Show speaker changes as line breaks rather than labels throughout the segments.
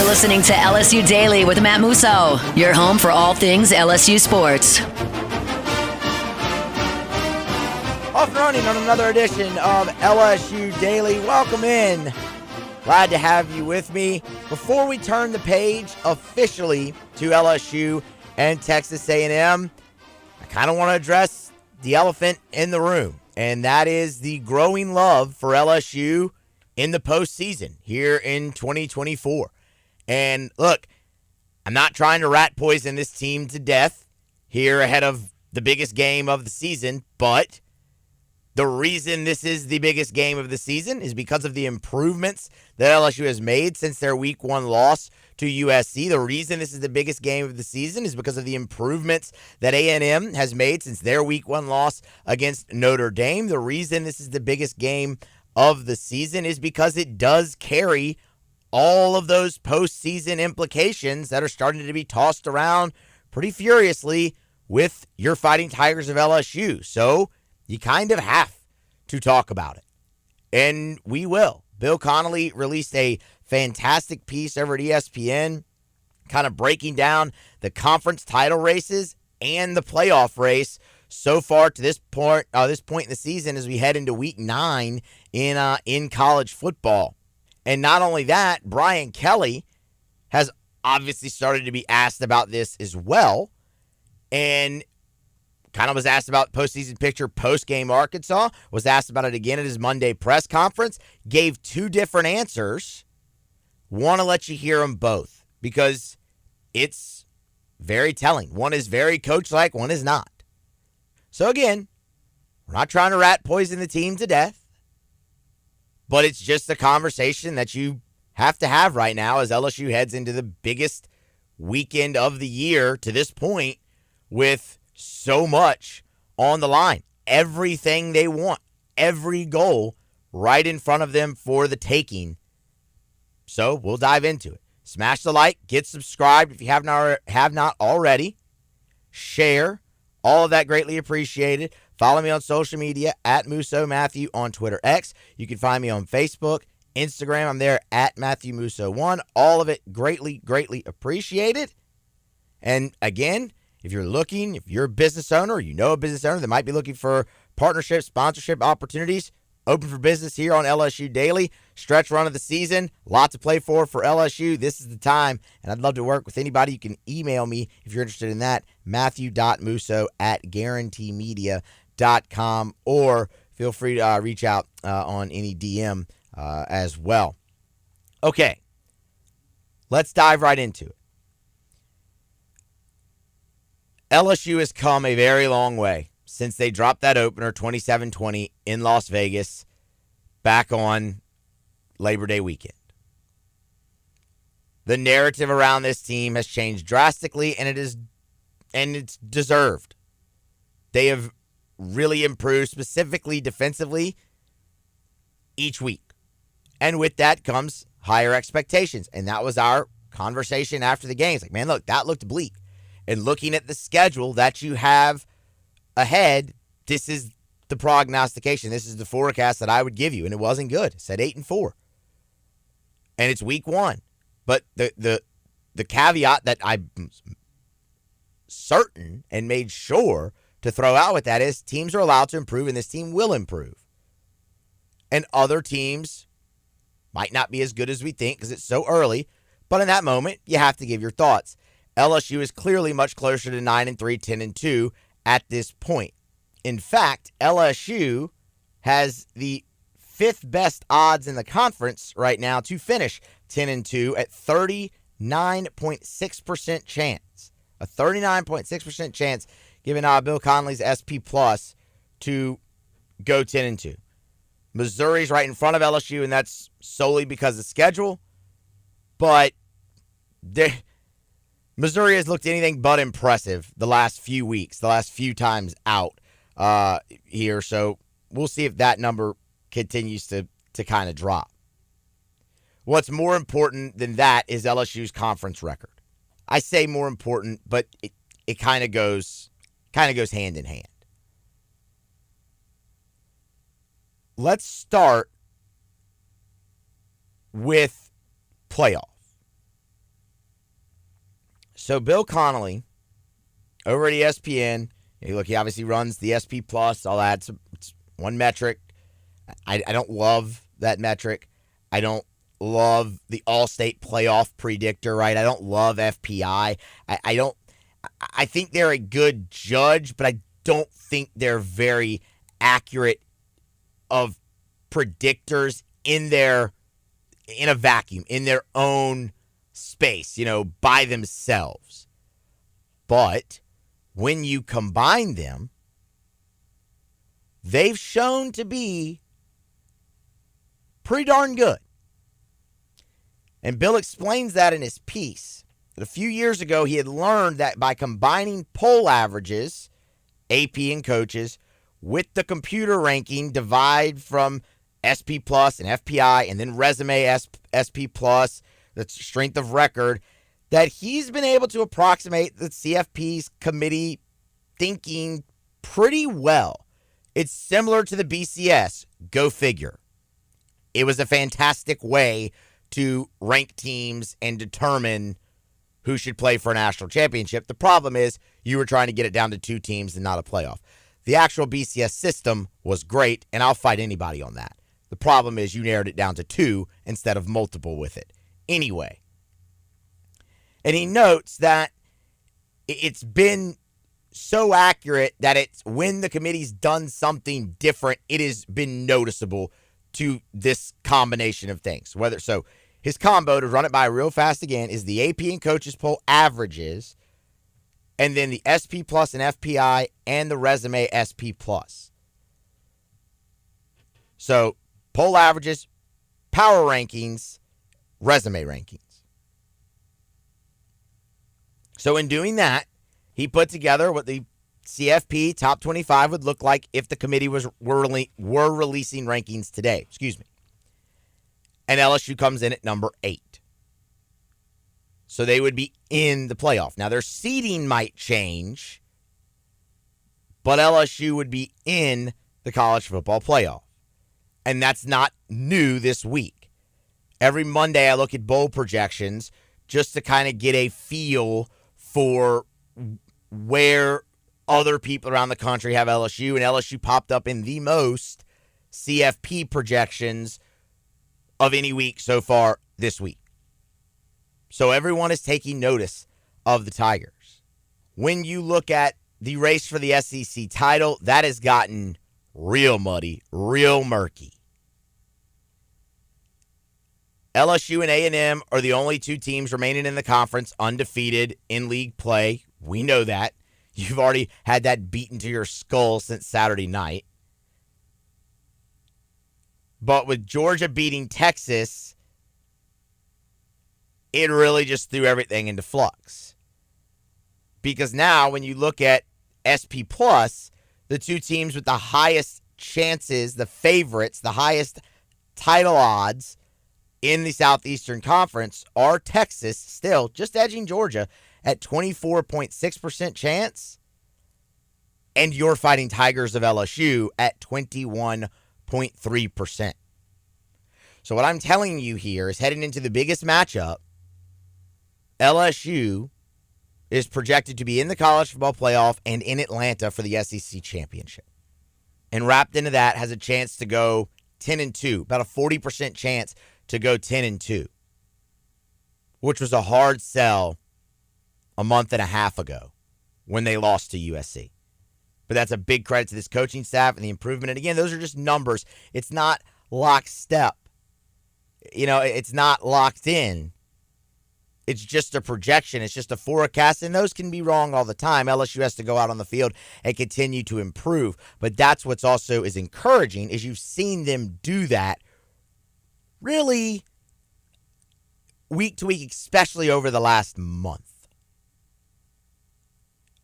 listening to LSU Daily with Matt Musso, your home for all things LSU sports.
Off and running on another edition of LSU Daily. Welcome in. Glad to have you with me. Before we turn the page officially to LSU and Texas A&M, I kind of want to address the elephant in the room, and that is the growing love for LSU in the postseason here in 2024. And look, I'm not trying to rat poison this team to death here ahead of the biggest game of the season, but the reason this is the biggest game of the season is because of the improvements that LSU has made since their week one loss to USC. The reason this is the biggest game of the season is because of the improvements that A&M has made since their week one loss against Notre Dame. The reason this is the biggest game of the season is because it does carry all of those postseason implications that are starting to be tossed around pretty furiously with your Fighting Tigers of LSU. So you kind of have to talk about it. And we will. Bill Connolly released a fantastic piece over at ESPN, kind of breaking down the conference title races and the playoff race so far to this point in the season as we head into week 9 in college football. And not only that, Brian Kelly has obviously started to be asked about this as well, and kind of was asked about postseason picture post-game Arkansas, was asked about it again at his Monday press conference, gave two different answers. Want to let you hear them both because it's very telling. One is very coach-like, one is not. So again, we're not trying to rat poison the team to death, but it's just a conversation that you have to have right now as LSU heads into the biggest weekend of the year to this point with so much on the line. Everything they want, every goal right in front of them for the taking. So we'll dive into it. Smash the like, get subscribed if you have not already. Share, all of that greatly appreciated. Follow me on social media at Musso Matthew on Twitter X. You can find me on Facebook, Instagram. I'm there at Matthew Musso1. All of it greatly, greatly appreciated. And again, if you're a business owner, or you know a business owner that might be looking for partnership, sponsorship opportunities, open for business here on LSU Daily. Stretch run of the season, lot to play for LSU. This is the time, and I'd love to work with anybody. You can email me if you're interested in that, matthew.musso@guaranteemedia.com, or feel free to reach out on any DM as well. Okay, let's dive right into it. LSU has come a very long way since they dropped that opener 27-20 in Las Vegas back on Labor Day weekend. The narrative around this team has changed drastically, and it's deserved. They have really improved, specifically defensively, each week. And with that comes higher expectations. And that was our conversation after the game. It's like, man, look, that looked bleak. And looking at the schedule that you have ahead, this is the prognostication. This is the forecast that I would give you, and it wasn't good. It said 8-4. And it's week 1. But the caveat that I'm certain and made sure to throw out with that is teams are allowed to improve, and this team will improve. And other teams might not be as good as we think because it's so early, but in that moment, you have to give your thoughts. LSU is clearly much closer to 9-3, 10-2 at this point. In fact, LSU has the 5th best odds in the conference right now to finish 10-2 at 39.6% chance. A 39.6% chance given Bill Connolly's SP Plus to go 10-2. Missouri's right in front of LSU, and that's solely because of schedule. But Missouri has looked anything but impressive the last few weeks, the last few times out here. So we'll see if that number continues to kind of drop. What's more important than that is LSU's conference record. I say more important, but it kind of goes hand in hand. Let's start with playoff. So Bill Connolly over at ESPN, he obviously runs the SP Plus, all that. It's one metric. I don't love that metric. I don't love the All-State Playoff Predictor, right? I don't love FPI. I think they're a good judge, but I don't think they're very accurate of predictors in a vacuum, in their own space, by themselves. But when you combine them, they've shown to be pretty darn good. And Bill explains that in his piece. That a few years ago, he had learned that by combining poll averages, AP and coaches, with the computer ranking divide from SP Plus and FPI and then resume SP Plus, the strength of record, that he's been able to approximate the CFP's committee thinking pretty well. It's similar to the BCS. Go figure. It was a fantastic way to rank teams and determine who should play for a national championship. The problem is you were trying to get it down to 2 teams and not a playoff. The actual BCS system was great, and I'll fight anybody on that. The problem is you narrowed it down to 2 instead of multiple with it. Anyway, and he notes that it's been so accurate that it's when the committee's done something different, it has been noticeable to this combination of things. So his combo, to run it by real fast again, is the AP and coaches poll averages, and then the SP Plus and FPI and the resume SP Plus. So poll averages, power rankings, resume rankings. So in doing that, he put together what the CFP top 25 would look like if the committee were releasing rankings today. Excuse me. And LSU comes in at number 8. So they would be in the playoff. Now, their seeding might change, but LSU would be in the college football playoff. And that's not new this week. Every Monday, I look at bowl projections just to kind of get a feel for where other people around the country have LSU, and LSU popped up in the most CFP projections of any week so far this week. So everyone is taking notice of the Tigers. When you look at the race for the SEC title, that has gotten real muddy, real murky. LSU and A&M are the only 2 teams remaining in the conference undefeated in league play. We know that. You've already had that beaten to your skull since Saturday night. But with Georgia beating Texas, it really just threw everything into flux. Because now when you look at SP Plus, the 2 teams with the highest chances, the favorites, the highest title odds in the Southeastern Conference are Texas, still just edging Georgia at 24.6% chance, and your Fighting Tigers of LSU at 21.3%. So what I'm telling you here is heading into the biggest matchup, LSU is projected to be in the college football playoff and in Atlanta for the SEC championship. And wrapped into that has a chance to go 10-2, about a 40% chance to go 10-2, which was a hard sell a month and a half ago when they lost to USC. But that's a big credit to this coaching staff and the improvement. And again, those are just numbers. It's not lockstep. It's not locked in. It's just a projection. It's just a forecast, and those can be wrong all the time. LSU has to go out on the field and continue to improve. But that's what's also is encouraging is you've seen them do that really week to week, especially over the last month.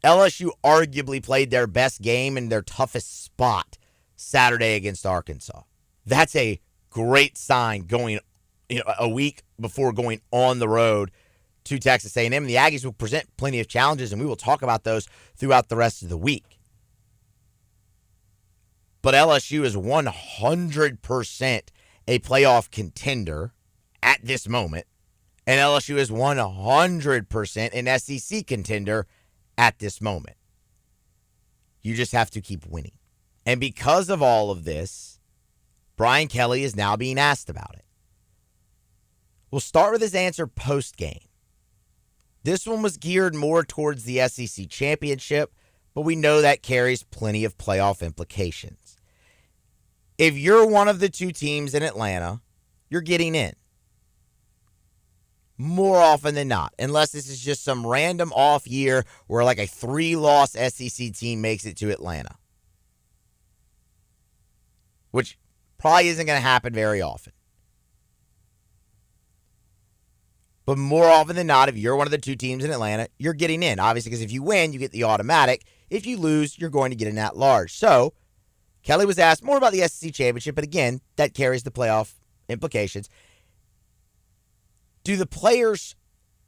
LSU arguably played their best game in their toughest spot Saturday against Arkansas. That's a great sign going a week before going on the road to Texas A&M. The Aggies will present plenty of challenges, and we will talk about those throughout the rest of the week. But LSU is 100% a playoff contender at this moment, And LSU is 100% an SEC contender at this moment. You just have to keep winning. And because of all of this, Brian Kelly is now being asked about it. We'll start with his answer post-game. This one was geared more towards the SEC championship, but we know that carries plenty of playoff implications. If you're one of the two teams in Atlanta, you're getting in. More often than not, unless this is just some random off year where like a 3-loss SEC team makes it to Atlanta. Which probably isn't going to happen very often. But more often than not, if you're one of the two teams in Atlanta, you're getting in. Obviously, because if you win, you get the automatic. If you lose, you're going to get an at-large. So, Kelly was asked more about the SEC championship, but again, that carries the playoff implications. Do the players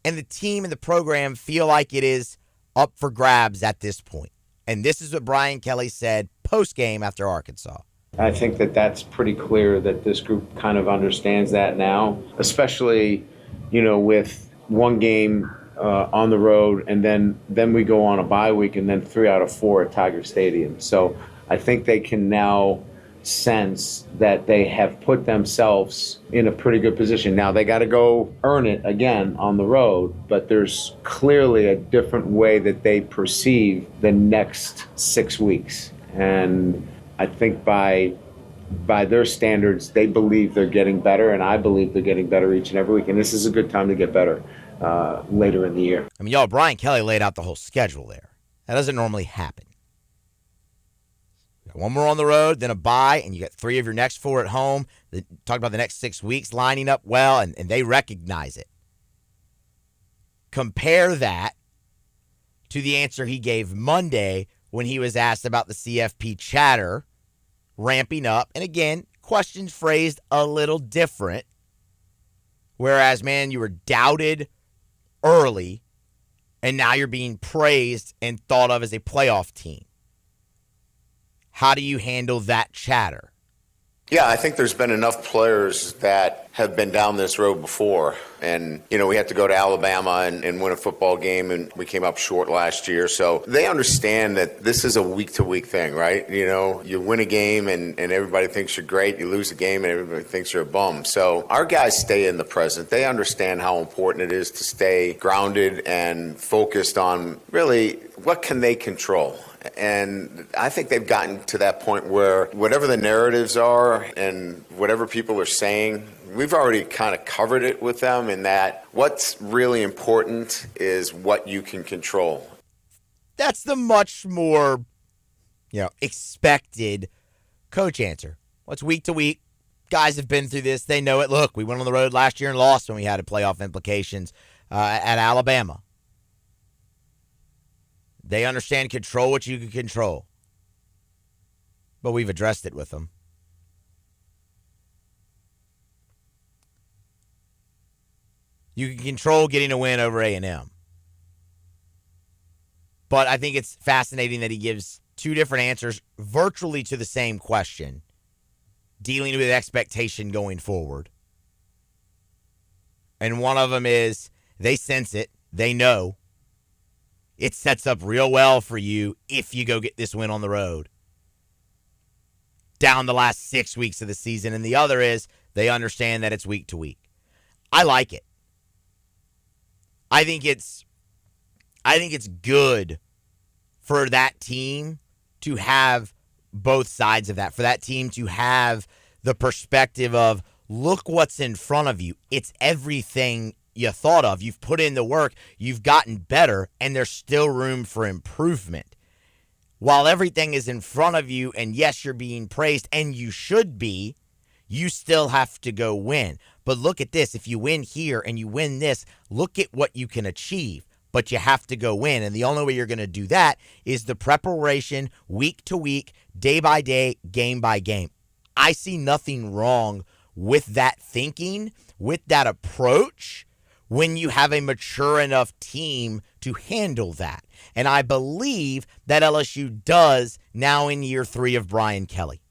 and the team and the program feel like it is up for grabs at this point? And this is what Brian Kelly said post-game after Arkansas.
I think that that's pretty clear that this group kind of understands that now, especially, with one game on the road, and then we go on a bye week, and then 3 out of 4 at Tiger Stadium. So I think they can now sense that they have put themselves in a pretty good position. Now they got to go earn it again on the road, but there's clearly a different way that they perceive the next 6 weeks. And I think by their standards, they believe they're getting better, and I believe they're getting better each and every week. And this is a good time to get better later in the year.
I mean, y'all, Brian Kelly laid out the whole schedule there. That doesn't normally happen. You got one more on the road, then a bye, and you got 3 of your next 4 at home. Talk about the next 6 weeks lining up well, and they recognize it. Compare that to the answer he gave Monday when he was asked about the CFP chatter ramping up. And again, questions phrased a little different. Whereas, man, you were doubted early, and now you're being praised and thought of as a playoff team. How do you handle that chatter?
Yeah, I think there's been enough players that have been down this road before. And, we had to go to Alabama and win a football game, and we came up short last year. So they understand that this is a week-to-week thing, right? You win a game and everybody thinks you're great. You lose a game and everybody thinks you're a bum. So our guys stay in the present. They understand how important it is to stay grounded and focused on really what can they control. And I think they've gotten to that point where whatever the narratives are and whatever people are saying, we've already kind of covered it with them, in that what's really important is what you can control.
That's the much more, expected coach answer. What's week to week? Guys have been through this. They know it. Look, we went on the road last year and lost when we had playoff implications at Alabama. They understand control what you can control. But we've addressed it with them. You can control getting a win over A&M. But I think it's fascinating that he gives 2 different answers virtually to the same question, dealing with expectation going forward. And one of them is they sense it. They know. It sets up real well for you if you go get this win on the road down the last 6 weeks of the season. And the other is they understand that it's week to week. I like it. I think it's good for that team to have both sides of that, for that team to have the perspective of, look what's in front of you. It's everything you thought of. You've put in the work. You've gotten better, and there's still room for improvement. While everything is in front of you, and yes, you're being praised, and you should be, you still have to go win. But look at this. If you win here and you win this, look at what you can achieve. But you have to go win. And the only way you're going to do that is the preparation week to week, day by day, game by game. I see nothing wrong with that thinking, with that approach, when you have a mature enough team to handle that. And I believe that LSU does now in year 3 of Brian Kelly.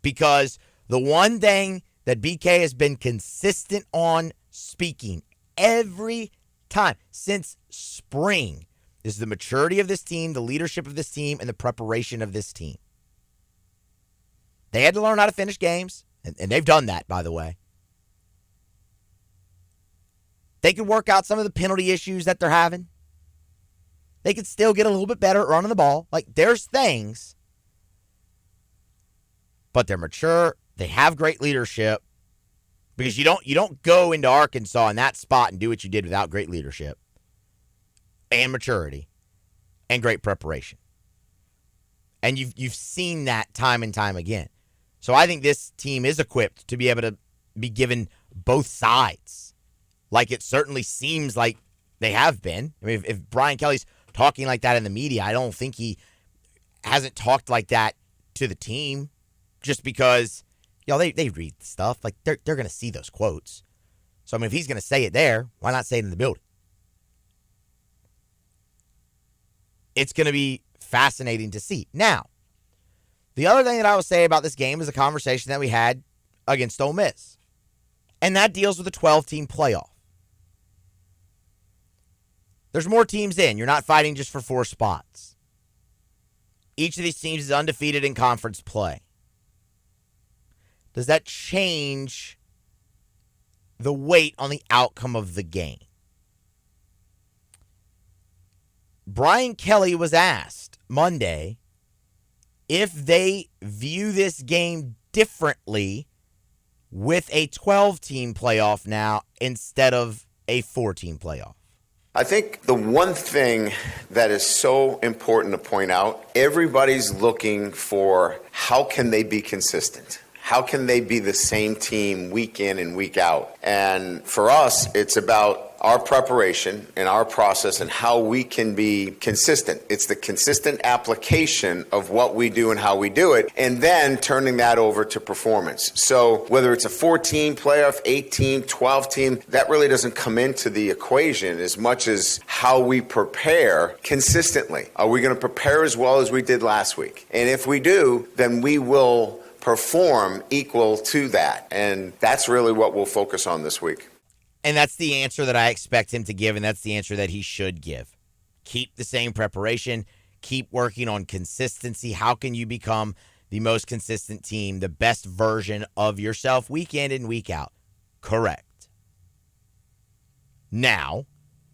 Because the one thing that BK has been consistent on speaking every time since spring is the maturity of this team, the leadership of this team, and the preparation of this team. They had to learn how to finish games, and they've done that, by the way. They could work out some of the penalty issues that they're having. They could still get a little bit better at running the ball. Like, there's things. But they're mature. They have great leadership. Because you don't go into Arkansas in that spot and do what you did without great leadership and maturity and great preparation. And you've seen that time and time again. So I think this team is equipped to be able to be given both sides. Like it certainly seems like they have been. I mean, if Brian Kelly's talking like that in the media, I don't think he hasn't talked like that to the team just because, they read stuff. Like, they're going to see those quotes. So, I mean, if he's going to say it there, why not say it in the building? It's going to be fascinating to see. Now, the other thing that I will say about this game is a conversation that we had against Ole Miss. And that deals with the 12-team playoff. There's more teams in. You're not fighting just for 4 spots. Each of these teams is undefeated in conference play. Does that change the weight on the outcome of the game? Brian Kelly was asked Monday if they view this game differently with a 12-team playoff now instead of a 4-team playoff.
I think the one thing that is so important to point out, everybody's looking for how can they be consistent? How can they be the same team week in and week out? And for us, it's about our preparation and our process and how we can be consistent. It's the consistent application of what we do and how we do it, and then turning that over to performance. So whether it's a 14 playoff, 18, 12 team, that really doesn't come into the equation as much as how we prepare consistently. Are we going to prepare as well as we did last week? And if we do, then we will perform equal to that. And that's really what we'll focus on this week.
And that's the answer that I expect him to give, and that's the answer that he should give. Keep the same preparation. Keep working on consistency. How can you become the most consistent team, the best version of yourself week in and week out? Correct. Now,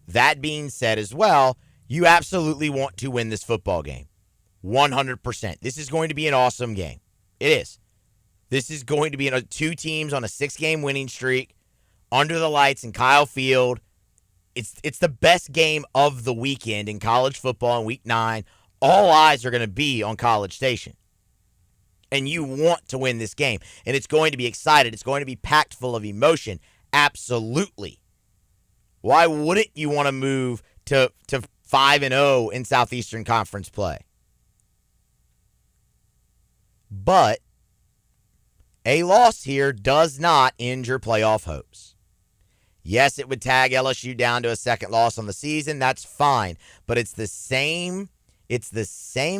that being said as well, you absolutely want to win this football game. 100%. This is going to be an awesome game. It is. This is going to be 2 teams on a 6-game winning streak under the lights in Kyle Field. It's the best game of the weekend in college football in Week 9. All eyes are going to be on College Station. And you want to win this game. And it's going to be excited. It's going to be packed full of emotion. Absolutely. Why wouldn't you want to move to 5-0 in Southeastern Conference play? But a loss here does not end your playoff hopes. Yes, it would tag LSU down to a second loss on the season. That's fine. But it's the same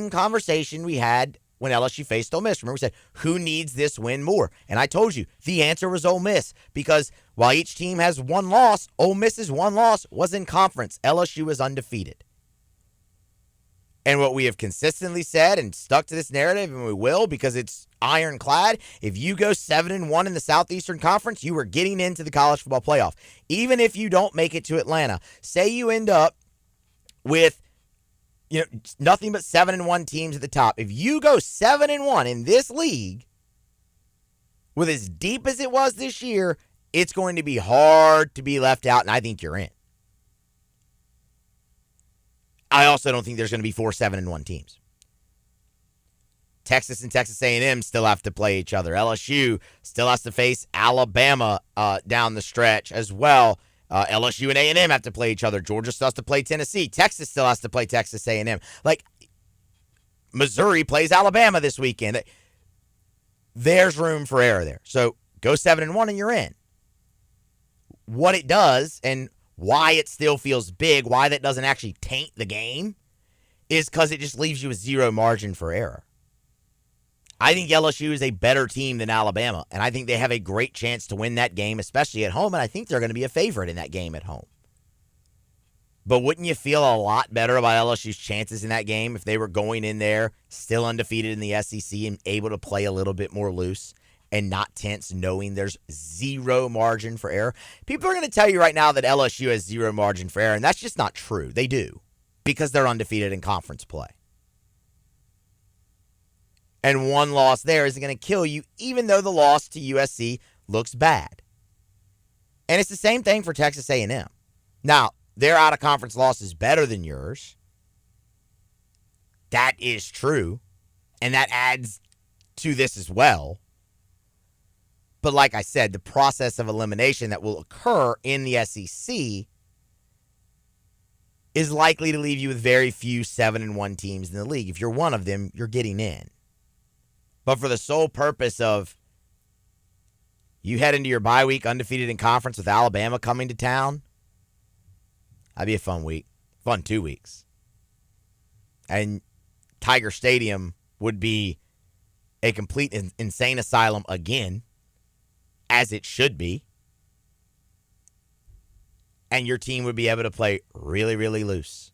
conversation we had when LSU faced Ole Miss. Remember, we said, who needs this win more? And I told you, the answer was Ole Miss. Because while each team has 1 loss, Ole Miss's 1 loss was in conference. LSU is undefeated. And what we have consistently said and stuck to this narrative, and we will because it's ironclad, if you go 7-1 in the Southeastern Conference, you are getting into the college football playoff. Even if you don't make it to Atlanta, say you end up with nothing but 7-1 teams at the top. If you go 7-1 in this league, with as deep as it was this year, it's going to be hard to be left out, and I think you're in. I also don't think there's going to be 4 7-1 teams. Texas and Texas A&M still have to play each other. LSU still has to face Alabama down the stretch as well. LSU and A&M have to play each other. Georgia still has to play Tennessee. Texas still has to play Texas A&M. Like, Missouri plays Alabama this weekend. There's room for error there. So go 7-1 and you're in. What it does and why it still feels big, why that doesn't actually taint the game, is because it just leaves you with 0 margin for error. I think LSU is a better team than Alabama, and I think they have a great chance to win that game, especially at home, and I think they're going to be a favorite in that game at home. But wouldn't you feel a lot better about LSU's chances in that game if they were going in there still undefeated in the SEC and able to play a little bit more loose and not tense, knowing there's zero margin for error? People are going to tell you right now that LSU has zero margin for error, and that's just not true. They do, because they're undefeated in conference play. And one loss there isn't going to kill you, even though the loss to USC looks bad. And it's the same thing for Texas A&M. Now, their out-of-conference loss is better than yours. That is true. And that adds to this as well. But like I said, the process of elimination that will occur in the SEC is likely to leave you with very few 7-1 teams in the league. If you're one of them, you're getting in. But for the sole purpose of you head into your bye week undefeated in conference with Alabama coming to town, that'd be a fun week. Fun 2 weeks. And Tiger Stadium would be a complete insane asylum again, as it should be. And your team would be able to play really, really loose.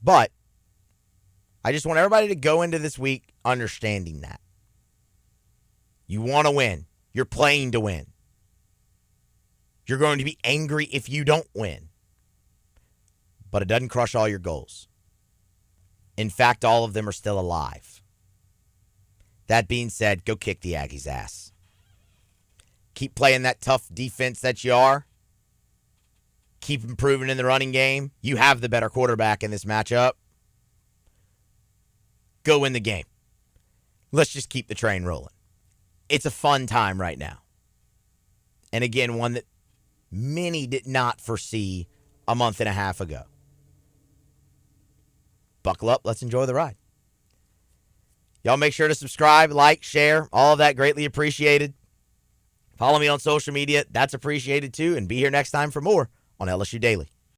But I just want everybody to go into this week understanding that. You want to win. You're playing to win. You're going to be angry if you don't win. But it doesn't crush all your goals. In fact, all of them are still alive. That being said, go kick the Aggies' ass. Keep playing that tough defense that you are. Keep improving in the running game. You have the better quarterback in this matchup. Go win the game. Let's just keep the train rolling. It's a fun time right now. And again, one that many did not foresee a month and a half ago. Buckle up. Let's enjoy the ride. Y'all make sure to subscribe, like, share. All of that greatly appreciated. Follow me on social media. That's appreciated too. And be here next time for more on LSU Daily.